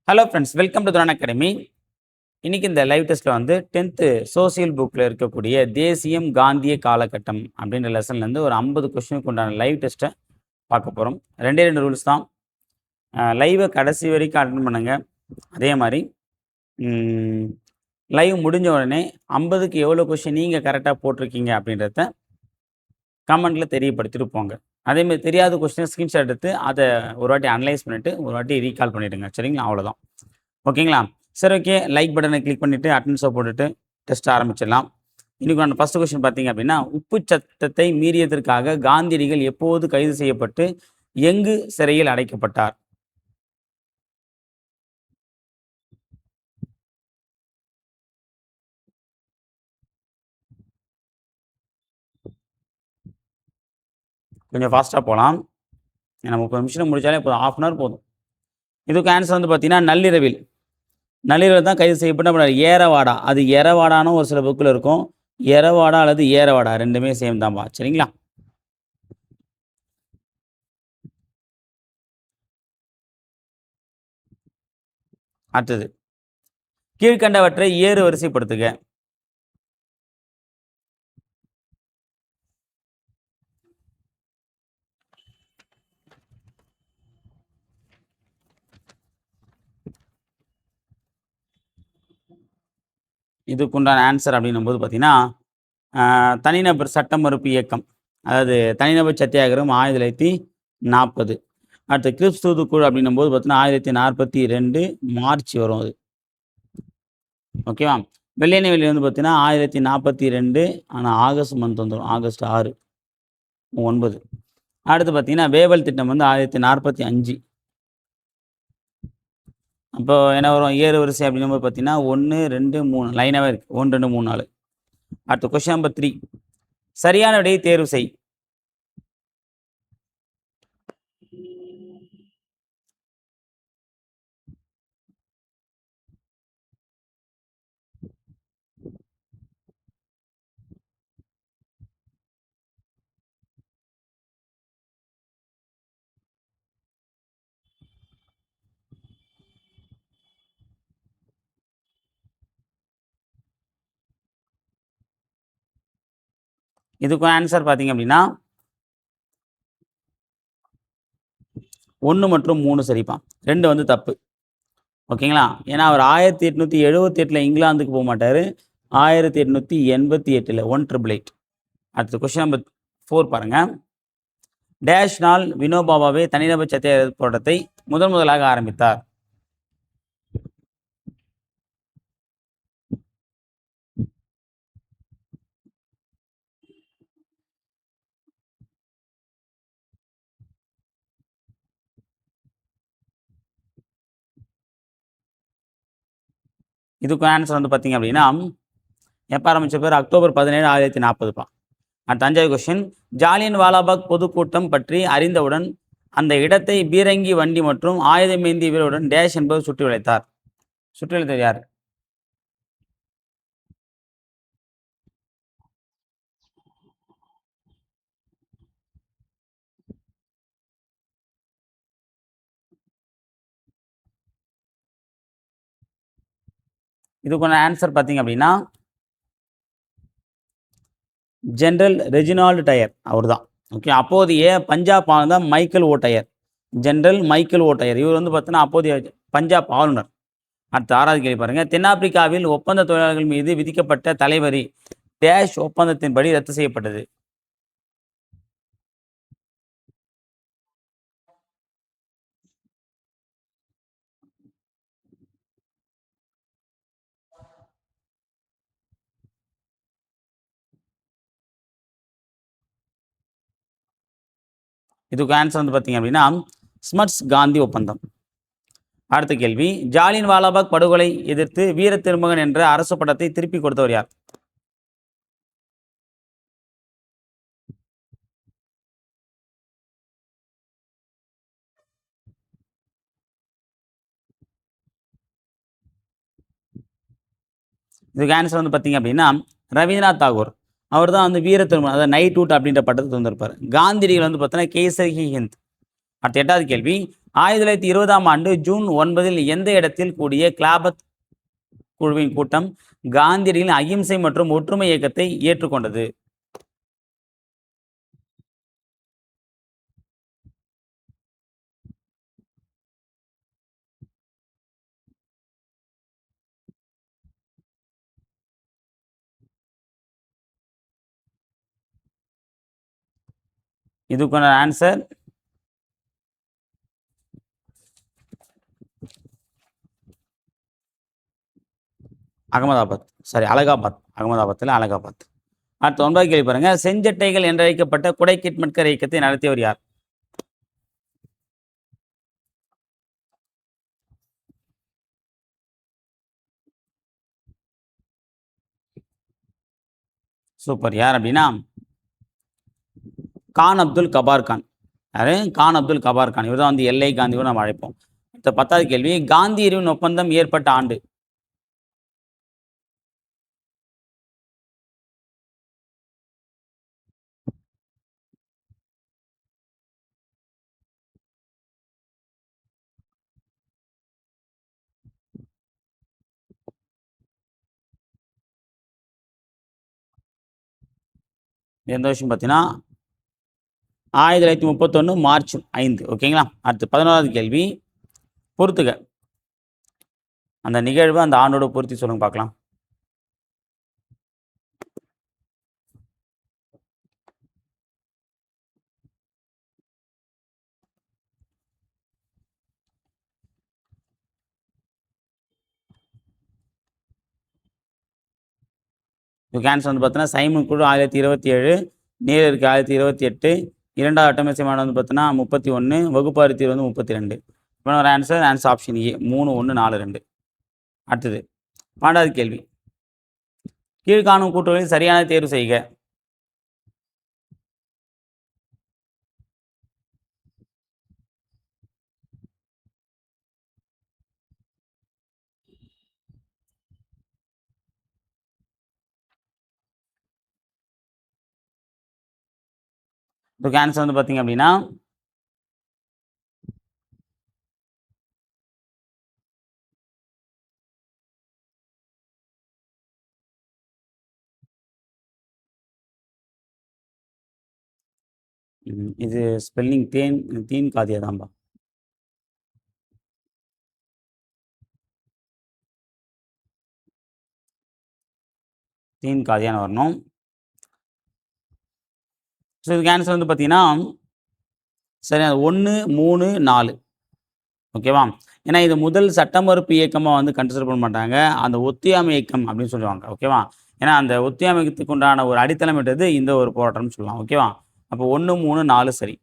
Hello friends, welcome to துரான் academy. இன்னைக்கு இந்த live டெஸ்ட்டில் வந்து 10th சோசியல் புக்கில் இருக்கக்கூடிய தேசியம் காந்திய காலகட்டம் அப்படின்ற லெசன்லேருந்து ஒரு 50 கொஸ்டினுக்கு உண்டான லைவ் டெஸ்ட்டை பார்க்க போகிறோம். 2 ரூல்ஸ் தான். லைவை கடைசி வரைக்கும் அட்டன் பண்ணுங்க. அதே மாதிரி லைவ் முடிஞ்ச உடனே 50க்கு எவ்வளோ கொஸ்டின் நீங்கள் கரெக்டாக போட்டிருக்கீங்க அப்படின்றத கமெண்ட்டில் தெரியப்படுத்திட்டு போங்க. அதேமாதிரி தெரியாத கொஸ்டினை ஸ்க்ரீன்ஷாட் எடுத்து அதை ஒரு வாட்டி அனலைஸ் பண்ணிவிட்டு ஒரு வாட்டி ரீகால் பண்ணிவிடுங்க. சரிங்களா? அவ்வளோதான். ஓகேங்களா? சரி, ஓகே. லைக் பட்டனை கிளிக் பண்ணிவிட்டு அட்டெண்டன்ஸை போட்டுட்டு டெஸ்ட் ஆரம்பிச்சிடலாம். இன்றைக்கான ஃபஸ்ட்டு கொஸ்டின் பார்த்தீங்க அப்படின்னா, உப்பு சட்டத்தை மீறியதற்காக காந்தியடிகள் எப்போது கைது செய்யப்பட்டு எங்கு சிறையில் அடைக்கப்பட்டார்? கொஞ்சம் ஃபாஸ்ட்டாக போகலாம். நம்ம 30 நிமிஷம் முடித்தாலே போதும், 1/2 அன் ஹவர் போதும். இதுக்கு ஆன்சர் வந்து பார்த்தீங்கன்னா நள்ளிரவில் தான் கைது செய்யப்பட்ட ஏரவாடா. அது எரவாடான்னு ஒரு சில புக்கில் இருக்கும். எரவாடா அல்லது ஏரவாடா ரெண்டுமே சேம் தான்ப்பா. சரிங்களா? அடுத்தது, கீழ்கண்டவற்றை ஏறு வரிசைப்படுத்துக. இதுக்குண்டான ஆன்சர் அப்படின்னும் போது பார்த்தீங்கன்னா, தனிநபர் சட்ட மறுப்பு இயக்கம், அதாவது தனிநபர் சத்தியாகிரகம் 1940. அடுத்து கிரிப்ஸ் தூதுக்குழு அப்படின்னும் போது பார்த்தீங்கன்னா 1942 மார்ச் வரும் அது. ஓகேவா? வெள்ளையனை வெளியே வந்து பார்த்தீங்கன்னா 1942, ஆனால் ஆகஸ்ட் மந்த் வந்துடும், ஆகஸ்ட் 6, 9. அடுத்து பார்த்தீங்கன்னா வேவல் திட்டம் வந்து 1945. அப்போ என்ன வரும்? ஏறு வரிசை அப்படின்னும் போது பார்த்தீங்கன்னா 1, 2, 3 லைனாகவே இருக்குது. 1, 2, 3, 4. அடுத்து கொஸ்டின் நம்பர் 3, சரியான விடையை தேர்வு செய். இதுக்கும் ஆன்சர் பார்த்தீங்க அப்படின்னா 1 மற்றும் 3 சரிப்பா. 2 வந்து தப்பு. ஓகேங்களா? ஏன்னா அவர் 1878 இங்கிலாந்துக்கு போக மாட்டார். 1888 1888. அடுத்து கொஸ்டின் நம்பர் 4 பாருங்கள். டேஷ் நாள் வினோபாபாவே தனிநபர் சத்தியாகிரக போராட்டத்தை முதலாக ஆரம்பித்தார்? இதுக்கு ஆன்சர் வந்து பார்த்தீங்க அப்படின்னா, எப்போ ஆரம்பித்த பேர்? அக்டோபர் 17, 1940. அடுத்த 5வது கொஸ்டின், ஜாலியன் வாலாபாக் பொதுக்கூட்டம் பற்றி அறிந்தவுடன் அந்த இடத்தை பீரங்கி வண்டி மற்றும் ஆயுதமேந்திய வீரருடன் டேஷ் என்பவர் சுற்றி வளைத்தார். சுற்றி வளைத்தது யார்? இதுக்கான ஆன்சர் பார்த்தீங்க அப்படின்னா ஜெனரல் ரெஜினால்டு டயர், அவர் தான். ஓகே, அப்போதைய பஞ்சாப் ஆளுநர் மைக்கேல் ஓ டயர். ஜெனரல் மைக்கேல் ஓ டயர், இவர் வந்து பார்த்தீங்கன்னா அப்போதைய பஞ்சாப் ஆளுநர். அடுத்த 6வது கேள்வி பாருங்கள். தென்னாப்பிரிக்காவில் ஒப்பந்த தொழிலாளர்கள் மீது விதிக்கப்பட்ட தலைவரி டேஷ் ஒப்பந்தத்தின்படி ரத்து செய்யப்பட்டது? இதுக்கு ஆன்சர் வந்து பார்த்தீங்க அப்படின்னா ஸ்மட்ஸ் காந்தி ஒப்பந்தம். அடுத்த கேள்வி, ஜாலியன் வாலாபாக் படுகொலை எதிர்த்து வீர திருமகன் என்ற அரசு பட்டத்தை திருப்பி கொடுத்தவர் யார்? இதுக்கு ஆன்சர் வந்து பார்த்தீங்க அப்படின்னா ரவீந்திரநாத் தாகூர். அவர் தான் வந்து வீர திருமகன், அதாவது நைட் அவுட் அப்படின்ற பட்டத்தை தந்திருப்பார். காந்தியடிகள் வந்து பார்த்தீங்கன்னா கேசரி ஹிந்த். அடுத்த 8வது கேள்வி, 1920ஆம் ஆண்டு ஜூன் 9 எந்த இடத்தில் கூடிய கிளாபத் குழுவின் கூட்டம் காந்தியடிகளின் அகிம்சை மற்றும் ஒற்றுமை இயக்கத்தை ஏற்றுக்கொண்டது? இதுக்கான ஆன்சர் அகமதாபாத். சாரி, அலகாபாத். அகமதாபாத்தில் அலகாபாத். அடுத்து 9வது கேள்வி பாருங்க. செஞ்சட்டைகள் என்றழைக்கப்பட்ட குடை கிட்மட்கர் இயக்கத்தை நடத்தியவர் யார்? சூப்பர். யார் அப்படின்னா கான் அப்துல் கபார் கான். யாரு? கான் அப்துல் கபார் கான். இவர் தான் வந்து எல்லை காந்தி கூட நம்ம அழைப்போம். அடுத்த 10வது கேள்வி. காந்தி இருவின் ஒப்பந்தம் ஏற்பட்ட ஆண்டு? எந்த வருஷம் பார்த்தீங்கன்னா 1931 மார்ச் 5. ஓகேங்களா? அடுத்து 11வது கேள்வி. பொறுத்துக. அந்த நிகழ்வு அந்த ஆண்டோட பொருத்தி சொல்லுங்க பார்க்கலாம். இதுக்கு ஆன்சர் வந்து பார்த்தீங்கன்னா சைமன் குழு 1927, நீலருக்கு 1928, இரண்டாவது அட்டமேசை மாநாடு வந்து பார்த்தீங்கன்னா 31, வகுப்பாரி தீர்வு வந்து 32. இப்போ ஒரு ஆன்சர் ஆப்ஷன் ஏ 3, 1, 4, 2. அடுத்தது 12வது கேள்வி. கீழ்காணும் கூற்றுகளில் சரியான தேர்வு செய்க. இதுக்கு ஆன்சர் வந்து பார்த்தீங்க அப்படின்னா இது ஸ்பெல்லிங் தீன் காதியா தான்பா. தீன் காதியான்னு வரணும். ஸோ இதுக்கு ஆன்சர் வந்து பார்த்தீங்கன்னா சரி 1, 3, 4. ஓகேவா? ஏன்னா இது முதல் சட்ட மறுப்பு இயக்கமாக வந்து கன்சிடர் பண்ண மாட்டாங்க. அந்த ஒத்துழையாமை இயக்கம் அப்படின்னு சொல்லுவாங்க. ஓகேவா? ஏன்னா அந்த ஒத்துழையாமைக்கு உண்டான ஒரு அடித்தளமிட்டது இந்த ஒரு போராட்டம்னு சொல்லலாம். ஓகேவா? அப்போ 1, 3, 4 சரி.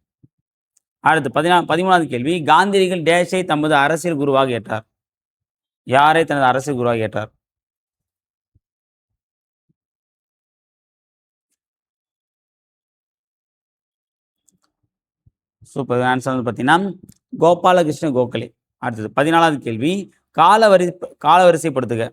அடுத்து 13வது கேள்வி. காந்தியடிகள் டேஷை தமது அரசியல் குருவாக ஏற்றார்? யாரை தனது அரசியல் குருவாக ஏற்றார்? சூப்பர். ஆன்சர் வந்து பார்த்தீங்கன்னா கோபாலகிருஷ்ண கோகலே. அடுத்தது 14வது கேள்வி. காலவரிசைப்படுத்துக.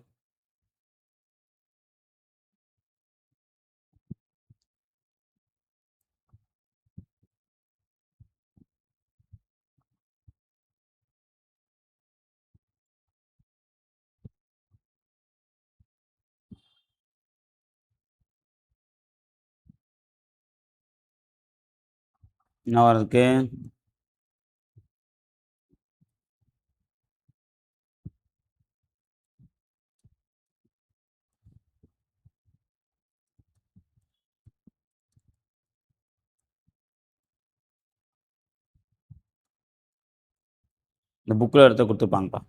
என்ன இருக்கு? இந்த புக்கில் எடுத்து கொடுத்துருப்பாங்கப்பா.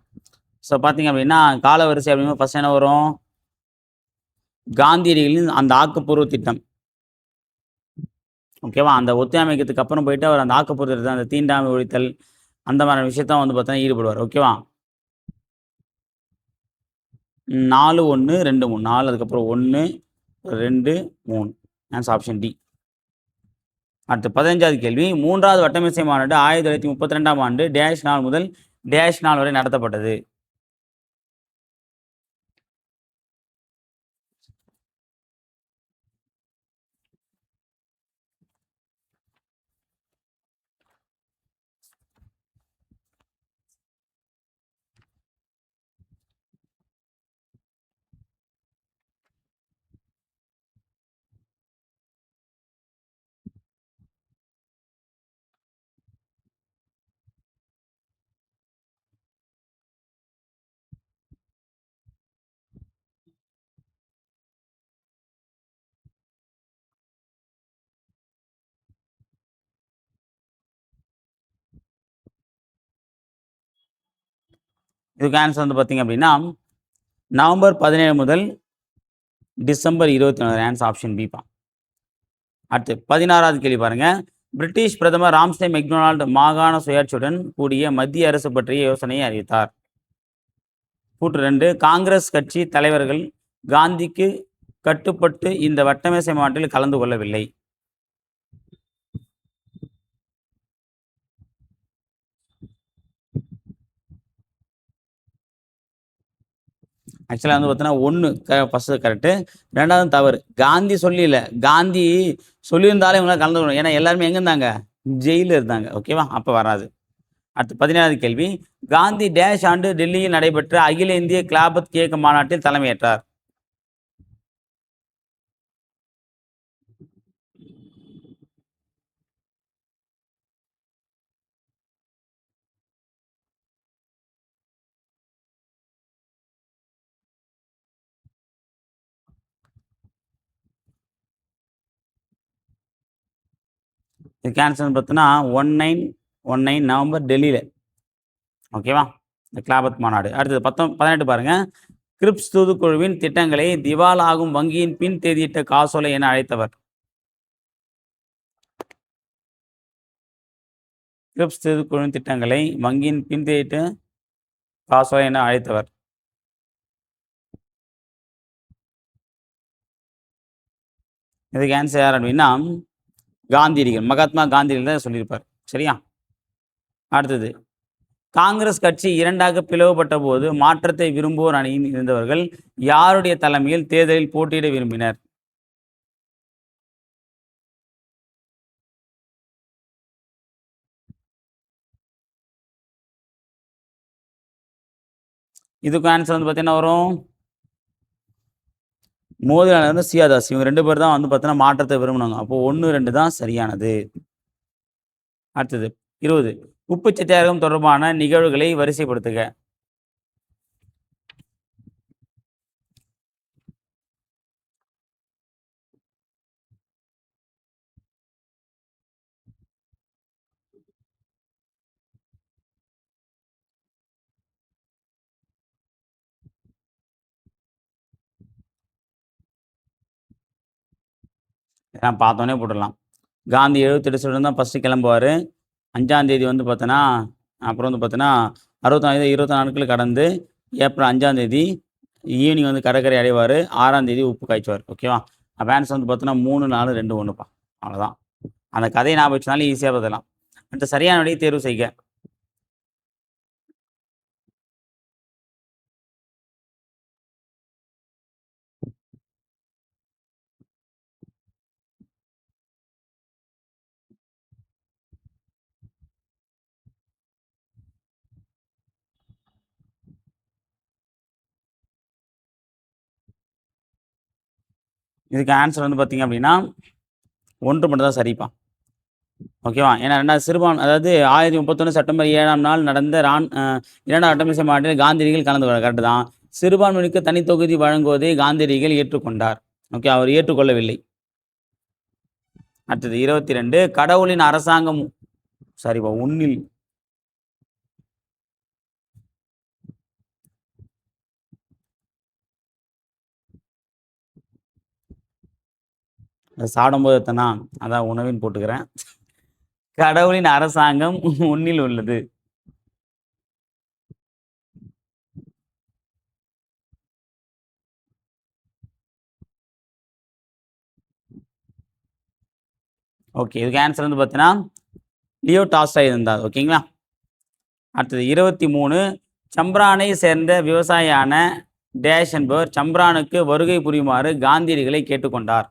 ஸோ பார்த்தீங்க அப்படின்னா காலவரிசை அப்படின்னா ஃபர்ஸ்ட் என்ன வரும்? காந்தியடிகளின் அந்த ஆக்கப்பூர்வ திட்டம். ஓகேவா? அந்த ஒத்துழையாமைக்கு அப்புறம் போயிட்டு அவர் அந்த ஆக்கப்பூர்வ திட்டம், அந்த தீண்டாமை ஒழித்தல் அந்த மாதிரி விஷயத்தான் வந்து பார்த்தீங்கன்னா ஈடுபடுவார். ஓகேவா? 4, 1, 2, 3. 4 அதுக்கப்புறம் 1, 2, 3. Answer option D. அடுத்து 15வது கேள்வி. 3வது வட்டமேசை மாநாடு 1932ஆம் ஆண்டு டேஷ் நாள் முதல் டேஷ் நாள் வரை நடத்தப்பட்டது? இதுக்கு ஆன்சர் வந்து பார்த்தீங்க அப்படின்னா நவம்பர் 17 முதல் டிசம்பர் 24 ஆன்சர் ஆப்ஷன் பி பா. அடுத்து 16வது கேள்வி பாருங்க. பிரிட்டிஷ் பிரதமர் ராம்சே மெக்டொனால்டு மாகாண சுயாட்சியுடன் கூடிய மத்திய அரசு பற்றிய யோசனையை அறிவித்தார். கூற்று 2 காங்கிரஸ் கட்சி தலைவர்கள் காந்திக்கு கட்டுப்பட்டு இந்த வட்டமேசை மாநாட்டில் கலந்து கொள்ளவில்லை. ஆக்சுவலாக வந்து பார்த்தீங்கன்னா 1 ஃபஸ்ட்டு கரெக்டு, 2வது தவறு. காந்தி சொல்லல, காந்தி சொல்லியிருந்தாலே இவங்களாம் கலந்து கொள்ளணும். ஏன்னா எல்லாருமே எங்கே இருந்தாங்க, ஜெயிலில் இருந்தாங்க. ஓகேவா, அப்போ வராது. அடுத்து 17வது கேள்வி. காந்தி டேஷ் ஆண்டு டெல்லியில் நடைபெற்ற அகில இந்திய கிலாபத் இயக்க மாநாட்டில் தலைமையேற்றார். இதுக்கு ஆன்சர் பார்த்தீங்கன்னா 1919 நவம்பர் டெல்லியில். ஓகேவா, இந்த கிலாபத் மாநாடு. அடுத்தது 18 பாருங்க. கிரிப்ஸ் தூதுக்குழுவின் திட்டங்களை திவாலாகும் வங்கியின் பின் தேதியிட்ட காசோலை என அழைத்தவர். கிரிப்ஸ் தூதுக்குழுவின் திட்டங்களை வங்கியின் பின் தேதியிட்ட காசோலை என அழைத்தவர். இதுக்கு ஆன்சர் யார் அப்படின்னா காந்தியடிகள், மகாத்மா காந்தியடிகள் தான் சொல்லியிருப்பார். சரியா. அடுத்தது காங்கிரஸ் கட்சி இரண்டாக பிளவுபட்ட போது மாற்றத்தை விரும்புவோர் அணியில் இருந்தவர்கள் யாருடைய தலைமையில் தேர்தலில் போட்டியிட விரும்பினர். இதுக்கு ஆன்சர் வந்து பார்த்தீங்கன்னா வரும் மோதிலால் வந்து சியாதாஸ். இவங்க 2 பேர் தான் வந்து பார்த்தீங்கன்னா மாற்றத்தை விரும்பினாங்க. அப்போ 1, 2 தான் சரியானது. அடுத்தது 20 உப்பு சத்தியாகிரகம் தொடர்பான நிகழ்வுகளை வரிசைப்படுத்துக. பார்த்தோன்னே போட்டுடலாம். காந்தி 78 சதவீதம் தான் ஃபஸ்ட்டு கிளம்புவார். 5ஆம் தேதி வந்து பார்த்தோன்னா, அப்புறம் வந்து பார்த்தோன்னா 24 நாட்கள் கடந்து ஏப்ரல் 5ஆம் தேதி ஈவினிங் வந்து கடற்கரை அடைவார். 6ஆம் தேதி உப்பு காய்ச்சுவார். ஓகேவா. அப்போ ஆன்சர் வந்து பார்த்தோன்னா 3, 4, 2, 1பா. அவ்வளோதான். அந்த கதையை ஞாபகம் வச்சனாலும் ஈஸியாக பார்த்துக்கலாம். அடுத்து சரியான விடையை தேர்வு செய்க. இதுக்கு ஆன்சர் வந்து பார்த்தீங்க அப்படின்னா 1 மட்டும் தான் சரிப்பா. ஓகேவா. ஏன்னா 2வது சிறுபான்மை, அதாவது 1031 செப்டம்பர் 7ஆம் நாள் நடந்த 2வது வட்டமேசை மாநாட்டில் காந்தியடிகள் கலந்து கொண்டார். கரெக்டு தான். சிறுபான்மையினருக்கு தனி தொகுதி வழங்குவதை காந்தியடிகள் ஏற்றுக்கொண்டார். ஓகே, அவர் ஏற்றுக்கொள்ளவில்லை. அடுத்தது 22 கடவுளின் அரசாங்கம் சரிப்பா 1 சாப்பிடும்போது எத்தனா, அதான் உணவின் போட்டுக்கிறேன். கடவுளின் அரசாங்கம் 1 உள்ளது. ஓகே, இதுக்கு ஆன்சர் வந்து பார்த்தீங்கன்னா லியோ டால்ஸ்டாய் இருந்தார். ஓகேங்களா. அடுத்தது 23 சம்ரானை சேர்ந்த விவசாயியான டேஷ் என்பவர் சம்ரானுக்கு வருகை புரியுமாறு காந்தியடிகளை கேட்டுக்கொண்டார்.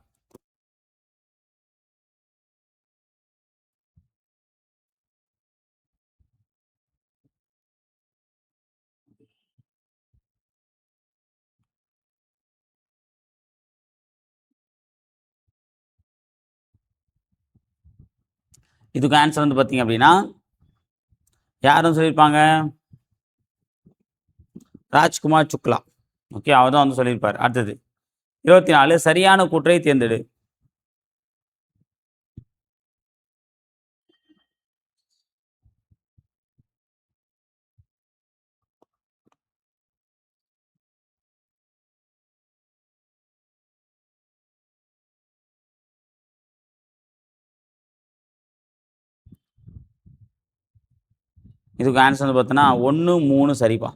இதுக்கு ஆன்சர் வந்து பார்த்தீங்க அப்படின்னா யாரும் சொல்லியிருப்பாங்க, ராஜ்குமார் சுக்லா. ஓகே, அவர் தான் வந்து சொல்லியிருப்பார். அடுத்தது 24 சரியான கூற்றை தேர்ந்தெடு. இதுக்கு ஆன்சர் வந்து பார்த்தோன்னா 1, 3 சரிப்பா.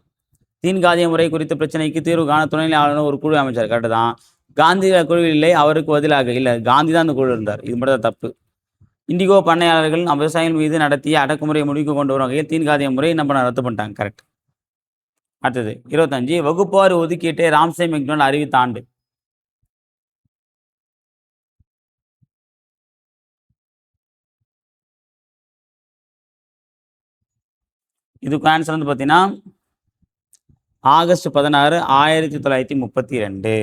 தீன்காதிய முறை குறித்த பிரச்சனைக்கு தீர்வு காண துணைநிலை ஆளுநர் ஒரு குழு அமைச்சார். கரெக்ட்டு தான். காந்தி குழுவில் இல்லை. அவருக்கு பதிலாக இல்ல காந்தி தான் அந்த குழுல இருந்தார். இது மட்டும் தான் தப்பு. இண்டிகோ பண்ணையாளர்கள் விவசாயிகள் மீது நடத்திய அடக்குமுறையை முடிவுக்கு கொண்டு வரும் வகையில் தீன்காதிய முறை நம்ம ரத்து பண்ணிட்டாங்க. கரெக்ட். அடுத்தது 25 வகுப்பாறு ஒதுக்கீட்டை ராம்சே மெக்டொனால்ட் அறிவித்த ஆண்டு. இதுக்கு ஆன்சர் வந்து பார்த்தீங்கன்னா, ஆகஸ்ட் 16, 1932.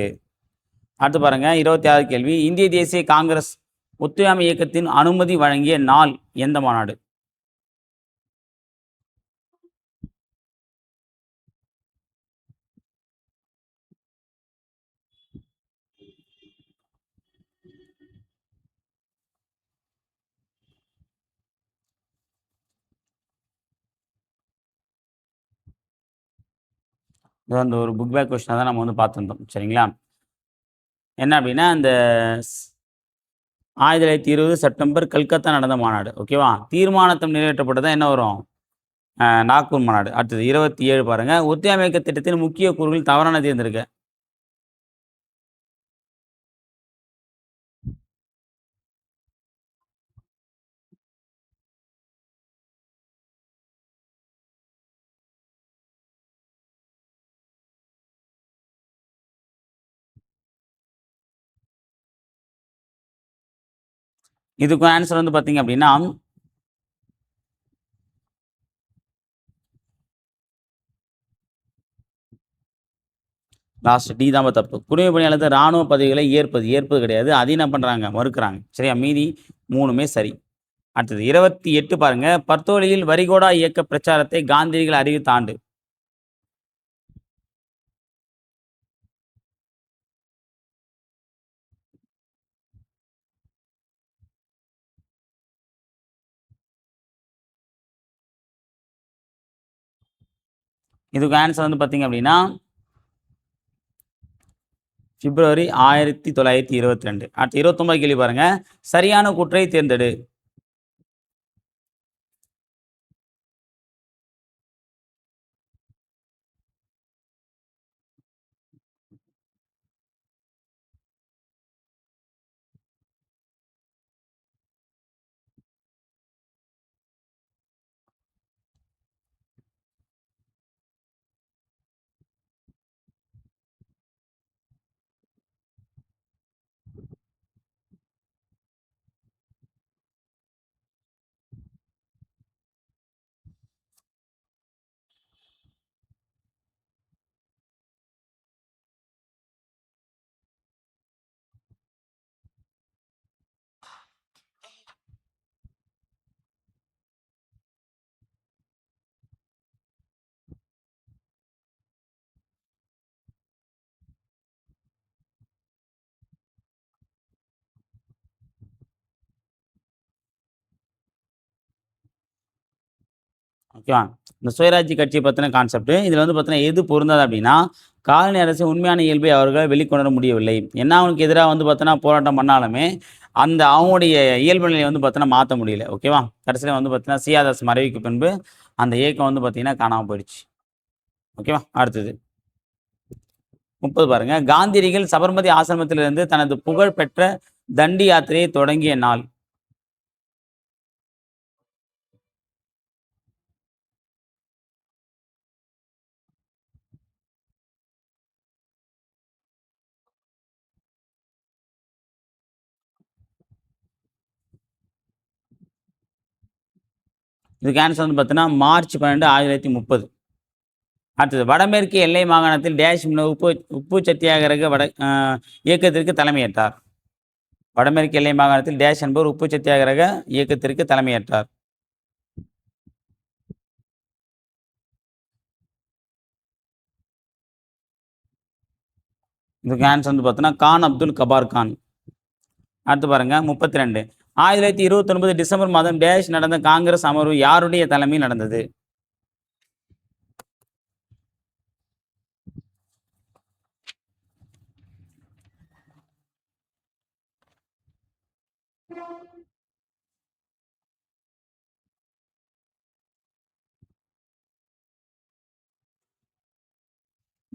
அடுத்து பாருங்க 26 கேள்வி. இந்திய தேசிய காங்கிரஸ் ஒத்துழையாமை இயக்கத்தின் அனுமதி வழங்கிய நாள் எந்த மாநாடு? இது அந்த ஒரு புக் பேக் கொஸ்டினா தான் நம்ம வந்து பார்த்துருந்தோம். சரிங்களா? என்ன அப்படின்னா, இந்த ஸ் 1920 செப்டம்பர் கல்கத்தா நடந்த மாநாடு. ஓகேவா? தீர்மானத்தம் நிறைவேற்றப்பட்டது தான் என்ன வரும்? நாக்பூர் மாநாடு. அடுத்தது 27 பாருங்க. ஒத்துழையாமை இயக்க திட்டத்தின் முக்கிய கூறுகள் தவறான தேர்ந்தெடுக்க. இதுக்கும் ஆன்சர் வந்து பார்த்தீங்க அப்படின்னா, லாஸ்ட் டி தான்ப்பா தப்பு. குடிமைப் பணியாளர் ராணுவ பதவிகளை ஏற்பது. ஏற்பது கிடையாது. அதையும் என்ன பண்றாங்க? மறுக்கிறாங்க. சரியா? மீதி 3மே சரி. அடுத்தது 28 பாருங்க. பர்தோலியில் வரிகோடா இயக்க பிரச்சாரத்தை காந்தியடிகள் அறிவித்த ஆண்டு. இதுக்கு ஆன்சர் வந்து பார்த்தீங்க அப்படின்னா, பிப்ரவரி 1922. அடுத்து 29 கேள்வி பாருங்க. சரியான கூற்றை தேர்ந்தெடு. ஓகேவா? இந்த சுயராஜ்ய கட்சிய பத்தின கான்செப்ட். இதுல வந்து பார்த்தீங்கன்னா, எது பொருந்தாது அப்படின்னா, காலனி அரசின் உண்மையான இயல்பை அவர்களால் வெளிக்கொணர முடியவில்லை. என்ன அவனுக்கு எதிரா வந்து பார்த்தோன்னா, போராட்டம் பண்ணாலுமே, அந்த அவங்களுடைய இயல்பு நிலையை வந்து பார்த்தோன்னா, மாத்த முடியல. ஓகேவா? கடைசியில வந்து பார்த்தீங்கன்னா, சியாதாஸ் மறைவுக்கு பின்பு அந்த இயக்கம் வந்து பார்த்தீங்கன்னா, காணாம போயிடுச்சு. ஓகேவா? அடுத்தது 30 பாருங்க. காந்தியடிகள் சபர்மதி ஆசிரமத்திலிருந்து தனது புகழ் பெற்ற தண்டி யாத்திரையை தொடங்கிய நாள். இதுக்கு ஆன்சர் வந்து பார்த்தீங்கன்னா, மார்ச் 12, 1930. அடுத்தது வடமேற்கு எல்லை மாகாணத்தில் டேஷ் உப்பு உப்பு சத்தியாகிரக இயக்கத்திற்கு தலைமையேற்றார். வடமேற்கு எல்லை மாகாணத்தில் டேஷ் என்பவர் உப்பு சத்தியாகிரக இயக்கத்திற்கு தலைமையேற்றார். இதுக்கு ஆன்சர் வந்து பார்த்தோன்னா, கான் அப்துல் கபார் கான். அடுத்து பாருங்க 32. 1929 டிசம்பர் மாதம் டேஷ் நடந்த காங்கிரஸ் அமர்வு யாருடைய தலைமையில் நடந்தது?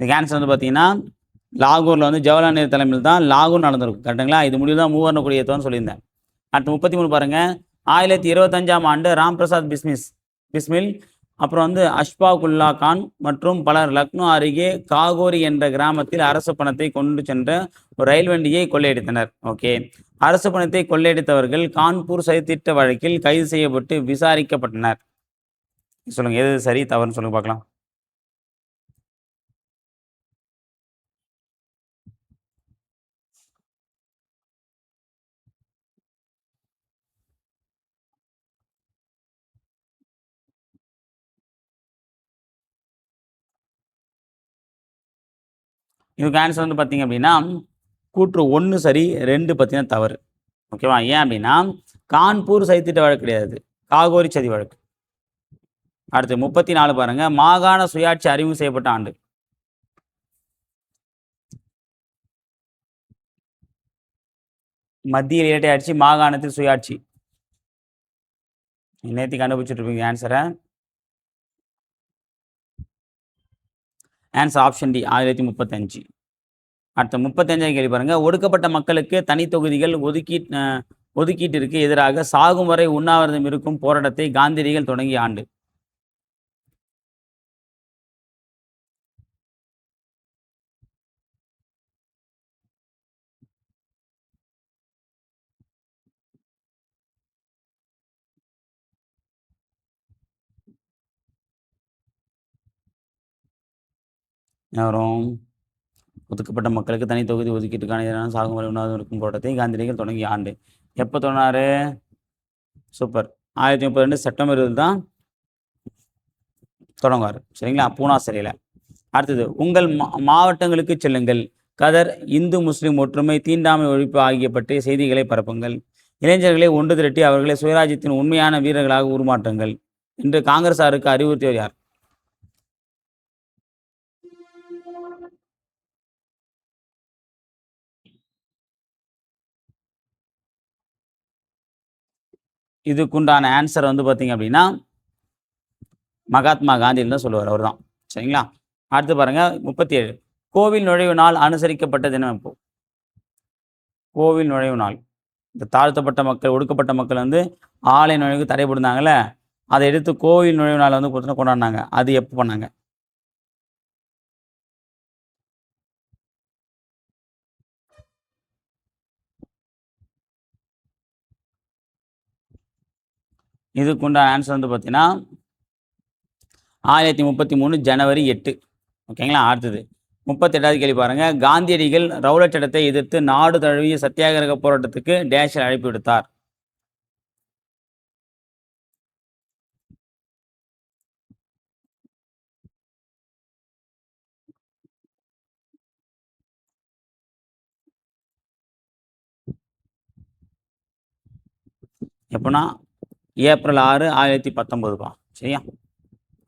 இதுக்கு ஆன்சர் வந்து பார்த்தீங்கன்னா லாகூரில் வந்து ஜவஹர்லால் நேரு தலைமையில் தான் லாகூர் நடந்திருக்கும். கரெக்டுங்களா? இது முடிவு தான் மூவர்ண கொடி ஏற்றுவோம்னு சொல்லியிருந்தேன். அடுத்து 33 பாருங்க. 1925ஆம் ஆண்டு ராம் பிரசாத் பிஸ்மில் அப்புறம் வந்து அஷ்பாக் உல்லா கான் மற்றும் பலர் லக்னோ அருகே காகோரி என்ற கிராமத்தில் அரசு பணத்தை கொண்டு சென்ற ஒரு ரயில் வண்டியை கொள்ளையடித்தனர். ஓகே. அரசு பணத்தை கொள்ளையடித்தவர்கள் கான்பூர் சதித்திட்ட வழக்கில் கைது செய்யப்பட்டு விசாரிக்கப்பட்டனர். சொல்லுங்க, எது சரி தவறுன்னு சொல்லுங்க பார்க்கலாம். இதுக்கு ஆன்சர் வந்து பார்த்தீங்க அப்படின்னா கூற்று 1 சரி, 2 பார்த்தீங்கன்னா தவறு. ஓகேவா? ஏன் அப்படின்னா கான்பூர் சதித்திட்ட வழக்கு கிடையாது, காகோரி சதி வழக்கு. அடுத்து 34 பாருங்க. மாகாண சுயாட்சி அறிமுகம் செய்யப்பட்ட ஆண்டு. மத்தியில் இரட்டை ஆட்சி, மாகாணத்தில் சுயாட்சி. நேத்தி கண்டுபிடிச்சிட்டு இருப்பீங்க ஆன்சரை. Answer option D 1935. அடுத்த 35 கேள்வி பாருங்க. ஒடுக்கப்பட்ட மக்களுக்கு தனி தொகுதிகள் ஒதுக்கீட்டிற்கு எதிராக சாகும் வரை உண்ணாவிரதம் இருக்கும் போராட்டத்தை காந்தியடிகள் தொடங்கிய ஆண்டு. வரும் ஒதுக்கப்பட்ட மக்களுக்கு தனி தொகுதி ஒதுக்கீட்டுக்கான எதிரான சாகும் வரை உண்ணாவிரதம் இருக்கும் போராட்டத்தை காந்தியடிகள் தொடங்கிய ஆண்டு. எப்போ தொடங்கினாரு? சூப்பர். 1932 செப்டம்பர் 20 தான் தொடங்குவார். சரிங்களா? பூனா சிறையில். அடுத்தது, உங்கள் மாவட்டங்களுக்கு செல்லுங்கள். கதர், இந்து முஸ்லிம் ஒற்றுமை, தீண்டாமை ஒழிப்பு ஆகிய பற்றிய செய்திகளை பரப்புங்கள். இளைஞர்களை ஒன்று திரட்டி அவர்களை சுயராஜ்யத்தின் உண்மையான வீரர்களாக உருமாற்றுங்கள் என்று காங்கிரசாருக்கு அறிவுறுத்தியவர் யார்? இதுக்குண்டான ஆன்சர் வந்து பார்த்தீங்க அப்படின்னா மகாத்மா காந்தின்னு தான் சொல்லுவார். அவர் தான். சரிங்களா? அடுத்து பாருங்க 37. கோவில் நுழைவு நாள் அனுசரிக்கப்பட்ட தினம் எப்போ? கோவில் நுழைவு நாள். இந்த தாழ்த்தப்பட்ட மக்கள், ஒடுக்கப்பட்ட மக்கள் வந்து ஆலய நுழைவுக்கு தடைபடுந்தாங்கல்ல, அதை எடுத்து கோவில் நுழைவு நாளை வந்து கொண்டாடினாங்க. அது எப்போ பண்ணாங்க? இதுக்குண்டான ஆன்சர் வந்து பார்த்தீங்கன்னா 1933 ஜனவரி 8. ஓகேங்களா? அடுத்தது 38வது கேள்வி பாருங்க. காந்தியடிகள் ரவுலட் சட்டத்தை எதிர்த்து நாடு தழுவிய சத்தியாகிரக போராட்டத்துக்கு டேஷில் அழைப்பு விடுத்தார். எப்போனா ஏப்ரல் 6, 1919. சரியா?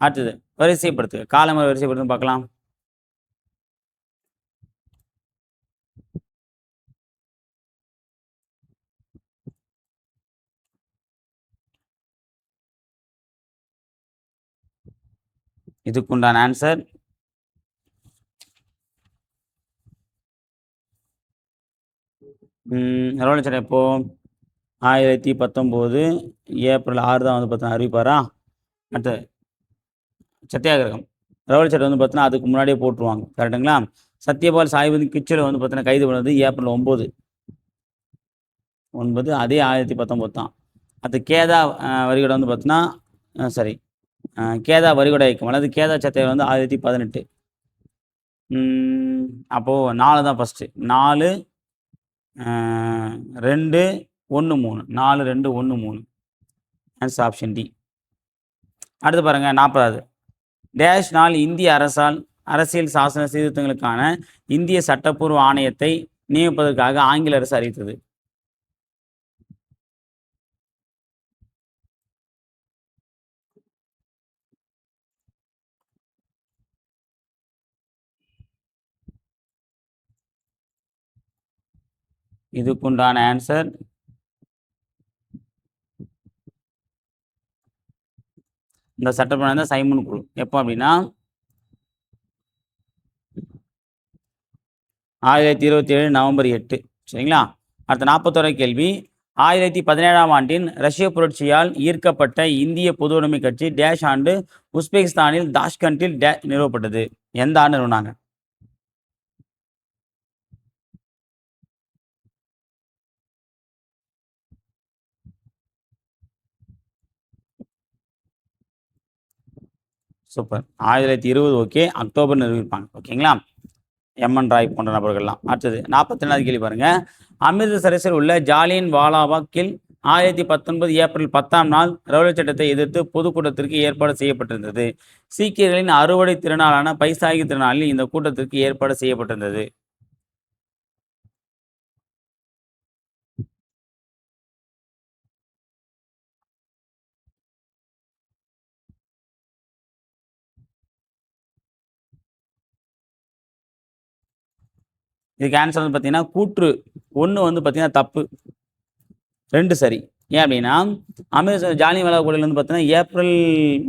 அடுத்தது வரிசைப்படுத்து. காலமுறை வரிசைப்படுத்து பார்க்கலாம். இதுக்குண்டான ஆன்சர் ரவுலட் சட்டம் எப்போ? 1919 ஏப்ரல் 6 தான் வந்து பார்த்தீங்கன்னா அறிவிப்பாரா? அடுத்து சத்தியாகிரகம். ரவுலட் சட்டம் வந்து பார்த்தீங்கன்னா அதுக்கு முன்னாடியே போட்டுருவாங்க. கரெக்டுங்களா? சத்யபால் சாய்பதி கிச்சலை வந்து பார்த்தீங்கன்னா கைது பண்ணது ஏப்ரல் 9. அதே 1919 தான். அது கேதா வரிகடை வந்து பார்த்தீங்கன்னா சரி கேதா வரிகொடை இயக்கம் அல்லது கேதா சத்தியாகிரகம் வந்து 1918. அப்போது 4 தான் ஃபஸ்ட்டு. 4 2 1 3. 4 2 1 3. Answer option D. அடுத்து பாருங்க 40வது. டேஷ் நாள் இந்திய அரசியல் சாசன சீர்திருத்தங்களுக்கான இந்திய சட்டப்பூர்வ ஆணையத்தை நியமிப்பதற்காக ஆங்கில அரசு அறிவித்தது. இதுக்குண்டான ஆன்சர் இந்த சட்டப்பூர்வ சைமன் குழு. எப்போ அப்படின்னா 1927 நவம்பர் 8. சரிங்களா? அடுத்த 41வது கேள்வி. 1917ஆம் ஆண்டின் ரஷ்ய புரட்சியால் ஈர்க்கப்பட்ட இந்திய பொதுவுடைமை கட்சி டேஷ் ஆண்டு உஸ்பெகிஸ்தானில் தாஷ்கண்டில் நிறுவப்பட்டது. எந்த ஆண்டு நிறுவனாங்க? சூப்பர். 1920 ஓகே. அக்டோபர் நிறுவியிருப்பாங்க. ஓகேங்களா? எம்.என். ராய் போன்ற நபர்கள்லாம். அடுத்தது 42வது கேள்வி பாருங்க. அமிர்தசரஸில் உள்ள ஜாலியன் வாலாபாக்கில் 1919 ஏப்ரல் 10ஆம் நாள் ரவுலட் சட்டத்தை எதிர்த்து பொதுக்கூட்டத்திற்கு ஏற்பாடு செய்யப்பட்டிருந்தது. சீக்கியர்களின் அறுவடை திருநாளான பைசாகி திருநாளில் இந்த கூட்டத்திற்கு ஏற்பாடு செய்யப்பட்டிருந்தது. இதுக்கு ஆன்சர் வந்து பார்த்தீங்கன்னா கூற்று 1 வந்து பார்த்தீங்கன்னா தப்பு, 2 சரி. ஏன் அப்படின்னா ஜாலியன் வாலாபாக் வந்து பார்த்தீங்கன்னா ஏப்ரல்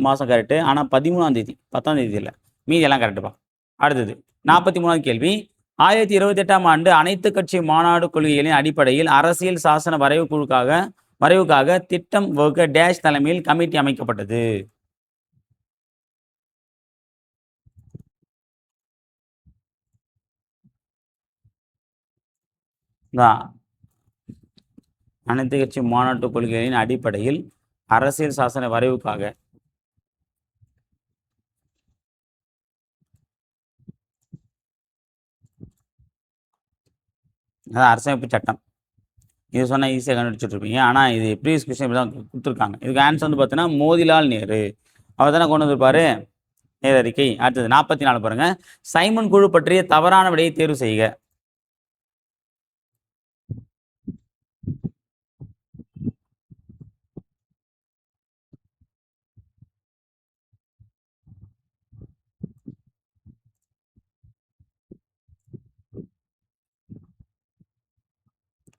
மாதம் கரெக்டு. ஆனால் 13ஆம் தேதி 10ஆம் தேதி இல்லை. மீதி எல்லாம் கரெக்டுப்பா. அடுத்தது 43வது கேள்வி. 1928ஆம் ஆண்டு அனைத்து கட்சி மாநாடு கொள்கைகளின் அடிப்படையில் அரசியல் சாசன வரைவுக்காக திட்டம் வகுக்க டேஷ் தலைமையில் கமிட்டி அமைக்கப்பட்டது. அனைத்து கட்சி மாநாட்டு கொள்கைகளின் அடிப்படையில் அரசியல் சாசன வரைவுக்காக அதான் அரசமைப்பு சட்டம். இது சொன்னால் ஈஸியாக கண்டுபிடிச்சிட்டு இருப்பீங்க. ஆனால் இது ப்ரீவியஸ் கொஸ்டின் இப்படி தான் கொடுத்துருக்காங்க. இதுக்கு ஆன்சர் வந்து பார்த்தீங்கன்னா மோதிலால் நேரு. அவர் தானே கொண்டு வந்திருப்பாரு நேரறிக்கை. அடுத்தது 44 பாருங்க. சைமன் குழு பற்றிய தவறான விடையை தேர்வு செய்க.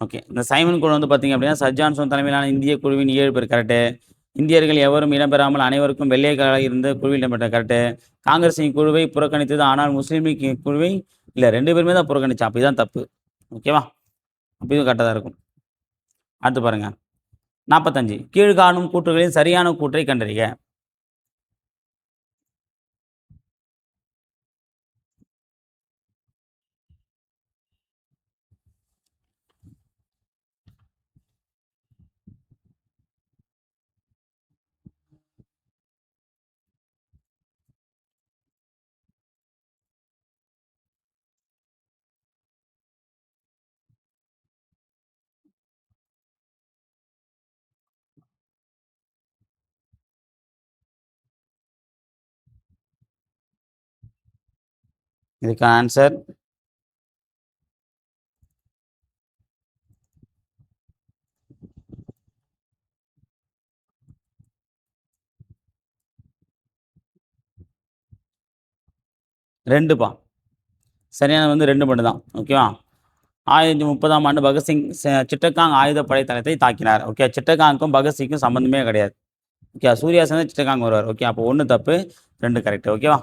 ஓகே. இந்த சைமன் குழு வந்து பார்த்தீங்க அப்படின்னா சஜ்ஜான்சன் தலைமையிலான இந்திய குழுவின் 7 பேர் கரெக்டு. இந்தியர்கள் எவரும் இடம்பெறாமல் அனைவருக்கும் வெள்ளையர்களாக இருந்த குழுவில் இடம்பெற்ற கரெக்டு. காங்கிரஸின் குழுவை புறக்கணித்தது, ஆனால் முஸ்லீம் லீக் குழுவை இல்லை, 2 பேருமே தான் புறக்கணிச்சான். அப்போ இதுதான் தப்பு. ஓகேவா? அப்போ இதுவும் கரெக்டாக தான் இருக்கும். அடுத்து பாருங்க 45. கீழ்காணும் கூற்றுகளின் சரியான கூற்றை கண்டறிக. இதுக்கு ஆன்சர் ரெண்டுப்பா. சரியான வந்து 2 மட்டும் தான். ஓகேவா? 1930ஆம் ஆண்டு பகத்சிங் சிட்டகாங் ஆயுதப்படை தளத்தை தாக்கினார். ஓகே. சிட்டகாங்க்கும் பகத்சிங்க்கும் சம்மந்தமே கிடையாது. ஓகே. சூர்யா சேர்ந்து சிட்டகாங் வருவார். ஓகே. அப்போ 1 தப்பு, 2 கரெக்ட். ஓகேவா?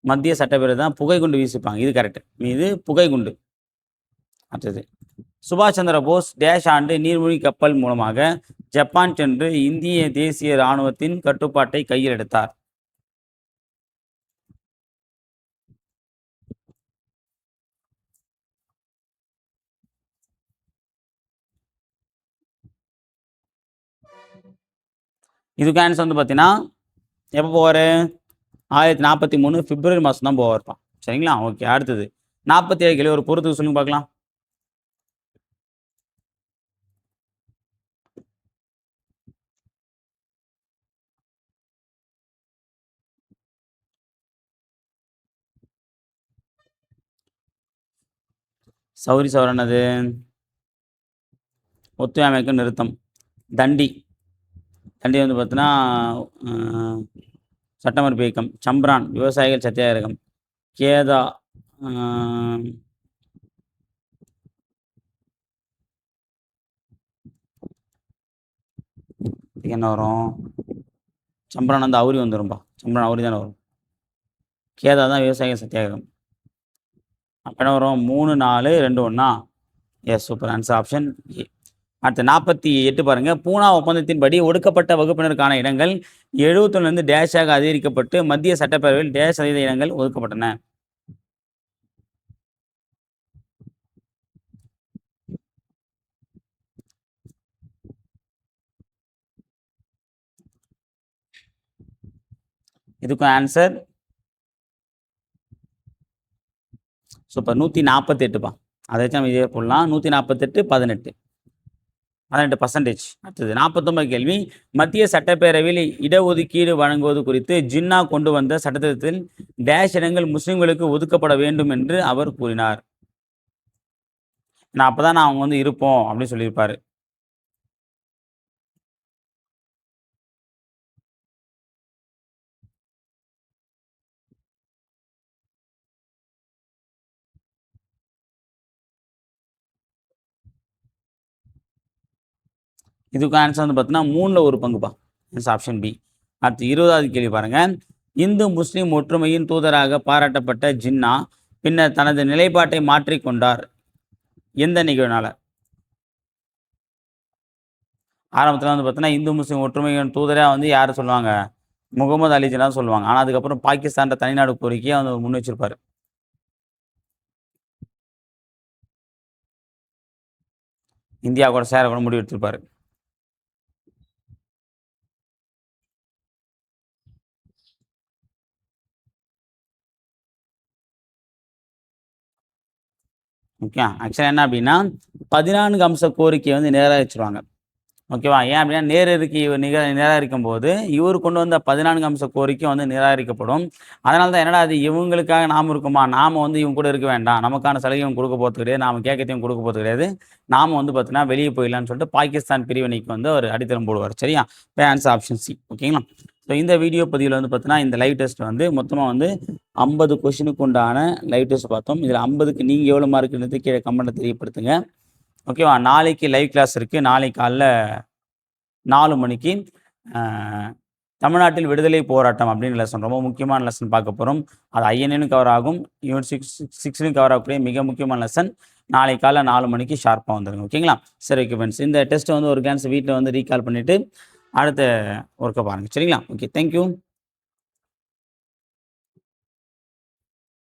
மத்திய சட்டப்பேரவை தான் புகைக்குண்டு வீசிப்பாங்க. இது கரெக்ட். இது புகைக்குண்டு. அடுத்தது சுபாஷ் சந்திர போஸ் டேஷ் ஆண்டு நீர்மூழ்கி கப்பல் மூலமாக ஜப்பான் சென்று இந்திய தேசிய இராணுவத்தின் கட்டுப்பாட்டை கையில் எடுத்தார். இதுக்கு ஆன்சர் வந்து பார்த்தீங்கன்னா எப்போ போவார்? 1943 பிப்ரவரி மாதம் தான் போவார்ப்பான். சரிங்களா? ஓகே. அடுத்தது 47 கேள்வி. ஒரு பொறுத்துக்கு சொல்லுங்க பார்க்கலாம். சௌரி சவரனது ஒத்துழையாமைக்கு நிறுத்தம். தண்டி வந்து பார்த்தீங்கன்னா சட்டமறுப்பு இயக்கம். சம்பரான் விவசாயிகள் சத்தியாகிரகம். கேதா என்ன வரும்? சம்பரான் வந்து அவுரி வந்துரும்பா. சம்பரான் அவுரி தானே வரும். கேதா தான் விவசாயிகள் சத்தியாகிரகம். அப்போ என்ன வரும் 3 4 2 1. Yes, super. Answer option A. அடுத்து 48 பாருங்க. பூனா ஒப்பந்தத்தின்படி ஒடுக்கப்பட்ட வகுப்பினருக்கான இடங்கள் 71 டேஷாக அதிகரிக்கப்பட்டு மத்திய சட்டப்பேரவையில் டேஷ் சதவீத இடங்கள் ஒதுக்கப்பட்டன. இதுக்கும் ஆன்சர் சூப்பர். 148பா. அதை வச்சு நம்ம இதே போடலாம். 148 18 18%. அடுத்தது 49 கேள்வி. மத்திய சட்டப்பேரவையில் இடஒதுக்கீடு வழங்குவது குறித்து ஜின்னா கொண்டு வந்த சட்டத்திட்டத்தில் டேஷ் இடங்கள் முஸ்லிம்களுக்கு ஒதுக்கப்பட வேண்டும் என்று அவர் கூறினார். நான் அப்பதான் அவங்க வந்து இருப்போம் அப்படின்னு சொல்லியிருப்பாரு. இதுக்கு ஆன்சர் வந்து பார்த்தீங்கன்னா 3ல் ஒரு பங்குப்பா. Answer option B. அடுத்து 20வது கேள்வி பாருங்க. இந்து முஸ்லிம் ஒற்றுமையின் தூதராக பாராட்டப்பட்ட ஜின்னா பின்னர் தனது நிலைப்பாட்டை மாற்றிக்கொண்டார். எந்த நிகழ்வுனால? ஆரம்பத்தில் வந்து பார்த்தீங்கன்னா இந்து முஸ்லீம் ஒற்றுமையின் தூதராக வந்து யார் சொல்லுவாங்க? முகமது அலி ஜின்னா சொல்லுவாங்க. ஆனால் அதுக்கப்புறம் பாகிஸ்தான்கிட்ட தனிநாடு கோரிக்கையை வந்து முன் வச்சிருப்பாரு. இந்தியா கூட சேர கூட முடிவு எடுத்திருப்பாரு. ஓகே, ஆக்சுவலாக என்ன அப்படின்னா 14 அம்ச கோரிக்கையை வந்து நிராகரிச்சிருவாங்க. ஓகேவா? ஏன் அப்படின்னா நேரடிக்கு நிராகரிக்கும் போது இவர் கொண்டு வந்த 14 அம்ச கோரிக்கை வந்து நிராகரிக்கப்படும். அதனால தான் என்னடா அது இவங்களுக்காக நாம் இருக்குமா, நாம் வந்து இவங்க கூட இருக்க வேண்டாம், நமக்கான சலுகையும் கொடுக்க போகிறது கிடையாது, நாம் கேட்கத்தையும் கொடுக்க போகிறது கிடையாது, நாம் வந்து பார்த்தீங்கன்னா வெளியே போயிடலான்னு சொல்லிட்டு பாகிஸ்தான் பிரிவினைக்கு வந்து அவர் அடித்தளம் போடுவார். சரியா? இப்போ ஆன்சர் ஆப்ஷன் சி. ஓகேங்களா? ஸோ இந்த வீடியோ பதிவில் வந்து பார்த்தீங்கன்னா இந்த லைவ் டெஸ்ட் வந்து மொத்தமாக வந்து 50 கொஷினுக்கு உண்டான லைவ் டெஸ்ட் பார்த்தோம். இதில் 50க்கு நீங்கள் எவ்வளோ மார்க்குன்றது கீழே கமெண்ட்டை தெரியப்படுத்துங்க. ஓகேவா? நாளைக்கு லைவ் கிளாஸ் இருக்குது. நாளைக்கு காலைல 4 மணிக்கு தமிழ்நாட்டில் விடுதலை போராட்டம் அப்படின்னு லெசன், ரொம்ப முக்கியமான லெசன் பார்க்க போகிறோம். அது ஐஎன்ஏனும் கவர் ஆகும், யூனிட் 6லையும் கவர் ஆகக்கூடிய மிக முக்கியமான லெசன். நாளைக்கு காலைல 4 மணிக்கு ஷார்ப்பாக வந்துடுங்க. ஓகேங்களா? சரி, ஓகே ஃப்ரெண்ட்ஸ். இந்த டெஸ்ட்டை வந்து ஒரு கேன்ஸ் வீட்டில் வந்து ரீகால் பண்ணிவிட்டு அடுத்த ஒர்க்கை பாருங்கள். சரிங்களா? Okay, thank you.